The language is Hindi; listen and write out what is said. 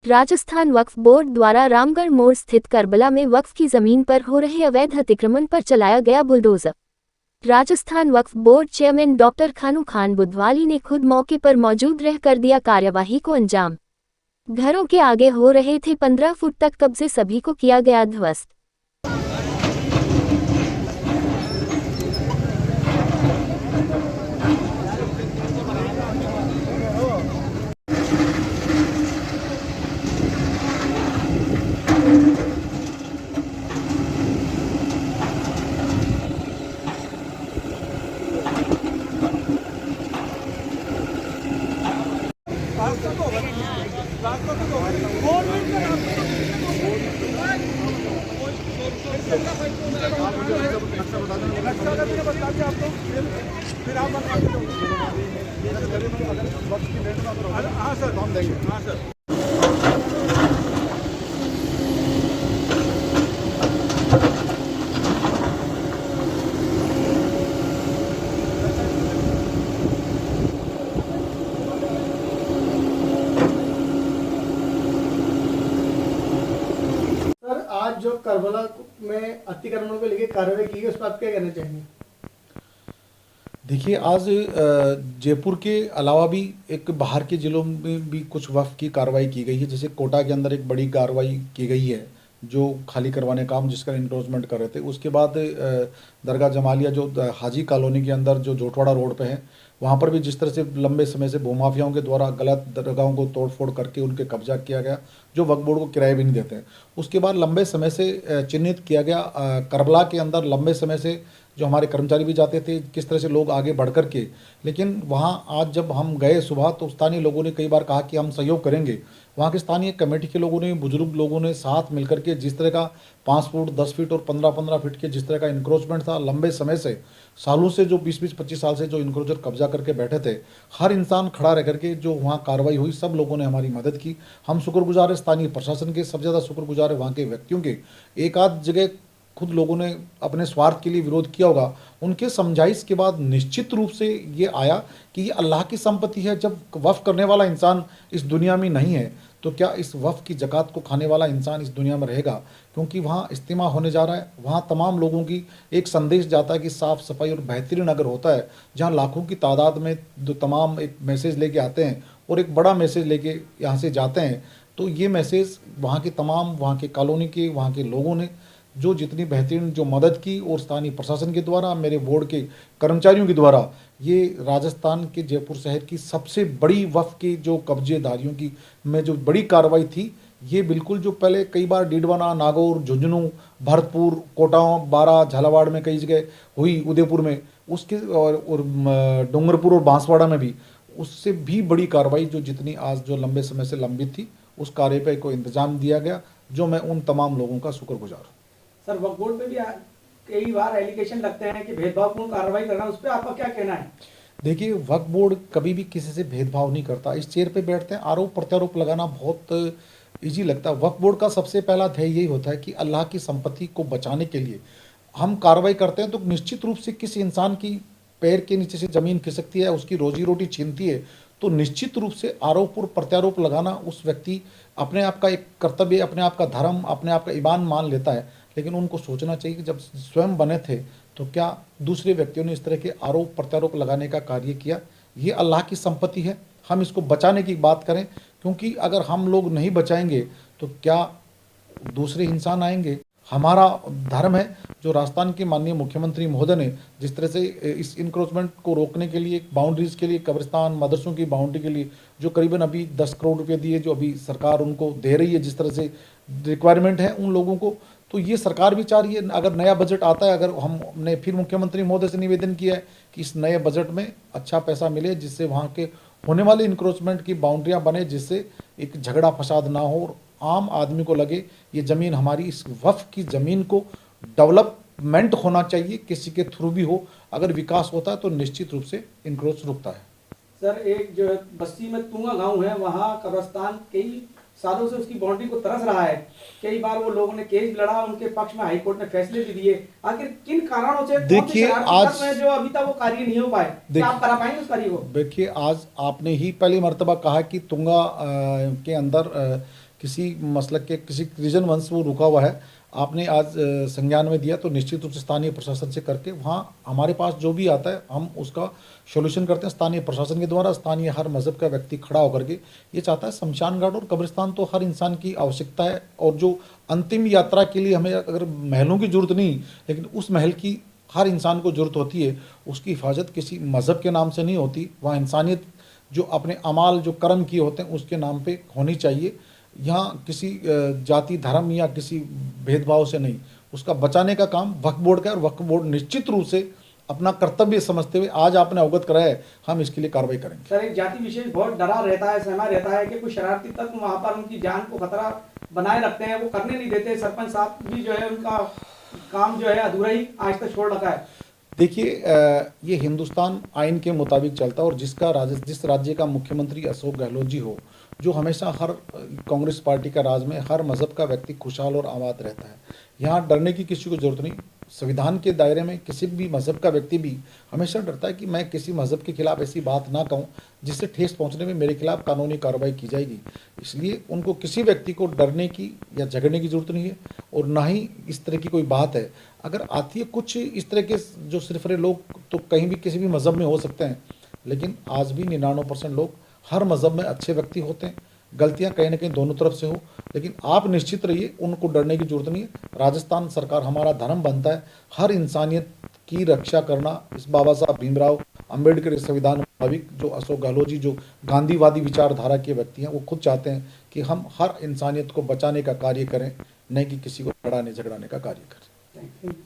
राजस्थान वक्फ बोर्ड द्वारा रामगढ़ मोड़ स्थित करबला में वक्फ की जमीन पर हो रहे अवैध अतिक्रमण पर चलाया गया बुलडोजर। राजस्थान वक्फ बोर्ड चेयरमैन डॉक्टर खानू खान बुधवाली ने खुद मौके पर मौजूद रह कर दिया कार्यवाही को अंजाम। घरों के आगे हो रहे थे 15 फुट तक कब्जे, सभी को किया गया ध्वस्त। फिर आप हाँ सर, हम देंगे। हाँ सर। आज जो करबला में अतिक्रमण को लेकर कार्रवाई की गई उस पर आप क्या कहना चाहेंगे? देखिए, आज जयपुर के अलावा भी एक बाहर के ज़िलों में भी कुछ वक्फ की कार्रवाई की गई है। जैसे कोटा के अंदर एक बड़ी कार्रवाई की गई है जो खाली करवाने काम जिसका इंक्रोचमेंट कर रहे थे। उसके बाद दरगाह जमालिया जो हाजी कॉलोनी के अंदर जो जोटवाड़ा रोड पे है, वहाँ पर भी जिस तरह से लंबे समय से भूमाफियाओं के द्वारा गलत दरगाहों को तोड़फोड़ करके उनके कब्जा किया गया, जो वक्फ बोर्ड को किराए भी नहीं देते हैं। उसके बाद लंबे समय से चिन्हित किया गया करबला के अंदर लंबे समय से जो हमारे कर्मचारी भी जाते थे, किस तरह से लोग आगे बढ़ कर के, लेकिन वहाँ आज जब हम गए सुबह तो स्थानीय लोगों ने कई बार कहा कि हम सहयोग करेंगे। वहाँ के स्थानीय कमेटी के लोगों ने, बुजुर्ग लोगों ने साथ मिलकर के जिस तरह का 5 फुट 10 फीट और 15-15 फीट के जिस तरह का इंक्रोचमेंट था, लंबे समय से सालों से जो 20-25 साल से जो इंक्रोचर कब्जा करके बैठे थे, हर इंसान खड़ा रह करके जो वहाँ कार्रवाई हुई, सब लोगों ने हमारी मदद की। हम शुक्रगुजार है स्थानीय प्रशासन के, सबसे ज़्यादा शुक्रगुजार है वहाँ के व्यक्तियों के। एक आध जगह खुद लोगों ने अपने स्वार्थ के लिए विरोध किया होगा, उनके समझाइश के बाद निश्चित रूप से ये आया कि ये अल्लाह की संपत्ति है। जब वफ़ करने वाला इंसान इस दुनिया में नहीं है तो क्या इस वफ़ की ज़कात को खाने वाला इंसान इस दुनिया में रहेगा? क्योंकि वहाँ इज्तिमा होने जा रहा है, वहाँ तमाम लोगों की एक संदेश जाता है कि साफ़ सफाई और बेहतरीन अगर होता है, जहाँ लाखों की तादाद में जो तमाम एक मैसेज लेके आते हैं और एक बड़ा मैसेज लेके यहाँ से जाते हैं, तो ये मैसेज वहाँ के तमाम वहाँ के कॉलोनी के वहाँ के लोगों ने जो जितनी बेहतरीन जो मदद की और स्थानीय प्रशासन के द्वारा, मेरे बोर्ड के कर्मचारियों के द्वारा, ये राजस्थान के जयपुर शहर की सबसे बड़ी वफ़ के जो कब्जेदारियों की में जो बड़ी कार्रवाई थी, ये बिल्कुल जो पहले कई बार डीडवाना, नागौर, झुंझुनू, भरतपुर, कोटा, बारा, झालावाड़ में कई जगह हुई, उदयपुर में उसके और डूंगरपुर और बांसवाड़ा में भी, उससे भी बड़ी कार्रवाई जो जितनी आज जो लंबे समय से लंबित थी, उस कार्य पर को इंतजाम दिया गया, जो मैं उन तमाम लोगों का शुक्रगुजार हूँ। सर, वक्फ बोर्ड पे भी कई बार एलिगेशन लगते हैं कि भेदभावपूर्ण कार्रवाई करना, उस पर आपका क्या कहना है? देखिए, वक्फ बोर्ड कभी भी किसी से भेदभाव नहीं करता। इस चेयर पे बैठते हैं, आरोप प्रत्यारोप लगाना बहुत इजी लगता है। वक्फ बोर्ड का सबसे पहला ध्येय यही होता है कि अल्लाह की संपत्ति को बचाने के लिए हम कार्रवाई करते हैं। तो निश्चित रूप से किसी इंसान की पैर के नीचे से ज़मीन खिसकती है, उसकी रोजी रोटी छीनती है, तो निश्चित रूप से आरोप और प्रत्यारोप लगाना उस व्यक्ति अपने आप का एक कर्तव्य, अपने आप का धर्म, अपने आप का ईमान मान लेता है। लेकिन उनको सोचना चाहिए कि जब स्वयं बने थे तो क्या दूसरे व्यक्तियों ने इस तरह के आरोप प्रत्यारोप लगाने का कार्य किया? ये अल्लाह की संपत्ति है, हम इसको बचाने की बात करें, क्योंकि अगर हम लोग नहीं बचाएंगे तो क्या दूसरे इंसान आएंगे? हमारा धर्म है, जो राजस्थान के माननीय मुख्यमंत्री महोदय ने जिस तरह से इस इंक्रोचमेंट को रोकने के लिए, बाउंड्रीज के लिए, कब्रिस्तान मदरसों की बाउंड्री के लिए जो करीबन अभी 10 करोड़ रुपये दिए, जो अभी सरकार उनको दे रही है, जिस तरह से रिक्वायरमेंट है उन लोगों को, तो ये सरकार भी चाह रही है। अगर नया बजट आता है, अगर हमने फिर मुख्यमंत्री महोदय से निवेदन किया है कि इस नए बजट में अच्छा पैसा मिले, जिससे वहाँ के होने वाले इंक्रोचमेंट की बाउंड्रियाँ बने, जिससे एक झगड़ा फसाद ना हो और आम आदमी को लगे ये ज़मीन हमारी, इस वफ़ की ज़मीन को डेवलपमेंट होना चाहिए, किसी के थ्रू भी हो। अगर विकास होता है तो निश्चित रूप से इंक्रोच रुकता है। सर, एक जो बस्ती में तुंगा गांव है, वहाँ कब्रिस्तान कई सालों से उसकी बाउंड्री को तरस रहा है। कई बार वो लोगों ने केस लड़ा, उनके पक्ष में हाई कोर्ट ने फैसले भी दिए। आखिर किन कारणों से, देखिए, आज में जो अभी तक वो कार्य नहीं हो पाए, क्या आप करा पाएंगे उस कार्य को? देखिए, आज आपने ही पहली मर्तबा कहा कि तुंगा के अंदर किसी मसलक के किसी रीजन वंश वो रुका हुआ है, आपने आज संज्ञान में दिया, तो निश्चित रूप से स्थानीय प्रशासन से करके वहाँ हमारे पास जो भी आता है हम उसका सॉल्यूशन करते हैं स्थानीय प्रशासन के द्वारा। स्थानीय हर मज़हब का व्यक्ति खड़ा होकर के ये चाहता है, शमशान घाट और कब्रिस्तान तो हर इंसान की आवश्यकता है, और जो अंतिम यात्रा के लिए हमें अगर महलों की जरूरत नहीं, लेकिन उस महल की हर इंसान को जरूरत होती है, उसकी हिफाजत किसी मज़हब के नाम से नहीं होती, वहाँ इंसानियत जो अपने अमाल जो कर्म किए होते हैं उसके नाम पे होनी चाहिए। यहाँ किसी जाति धर्म या किसी भेदभाव से नहीं, उसका बचाने का काम वक्फ बोर्ड का है, और वक्फ बोर्ड निश्चित रूप से अपना कर्तव्य समझते हुए आज आपने अवगत कराया है, हम इसके लिए कार्रवाई करेंगे। सर, एक जाति विशेष बहुत डरा रहता है, सहमा रहता है कि कुछ शरारती तत्व वहाँ पर उनकी जान को खतरा बनाए रखते हैं, वो करने नहीं देते। सरपंच साहब भी जो है उनका काम जो है अधूरा ही आज तक छोड़ रखा है। देखिए, ये हिंदुस्तान आइन के मुताबिक चलता है, और जिस राज्य का मुख्यमंत्री अशोक गहलोत जी हो, जो हमेशा हर कांग्रेस पार्टी का राज में हर मज़हब का व्यक्ति खुशहाल और आबाद रहता है। यहाँ डरने की किसी को जरूरत नहीं। संविधान के दायरे में किसी भी मज़हब का व्यक्ति भी हमेशा डरता है कि मैं किसी मज़हब के खिलाफ ऐसी बात ना कहूँ जिससे ठेस पहुँचने में मेरे खिलाफ कानूनी कार्रवाई की जाएगी। इसलिए उनको किसी व्यक्ति को डरने की या झगड़ने की जरूरत नहीं है, और ना ही इस तरह की कोई बात है। अगर आती है कुछ इस तरह के जो सिरफरे लोग, तो कहीं भी किसी भी मज़हब में हो सकते हैं, लेकिन आज भी 99% लोग हर मज़हब में अच्छे व्यक्ति होते हैं। गलतियां कहीं ना कहीं दोनों तरफ से हो, लेकिन आप निश्चित रहिए, उनको डरने की जरूरत नहीं है। राजस्थान सरकार, हमारा धर्म बनता है हर इंसानियत की रक्षा करना। इस बाबा साहब भीमराव अंबेडकर संविधान मुताबिक जो अशोक गहलोत जी जो गांधीवादी विचारधारा के व्यक्ति हैं, वो खुद चाहते हैं कि हम हर इंसानियत को बचाने का कार्य करें, नहीं कि किसी को लड़ाने झगड़ाने का कार्य करें। Thank you.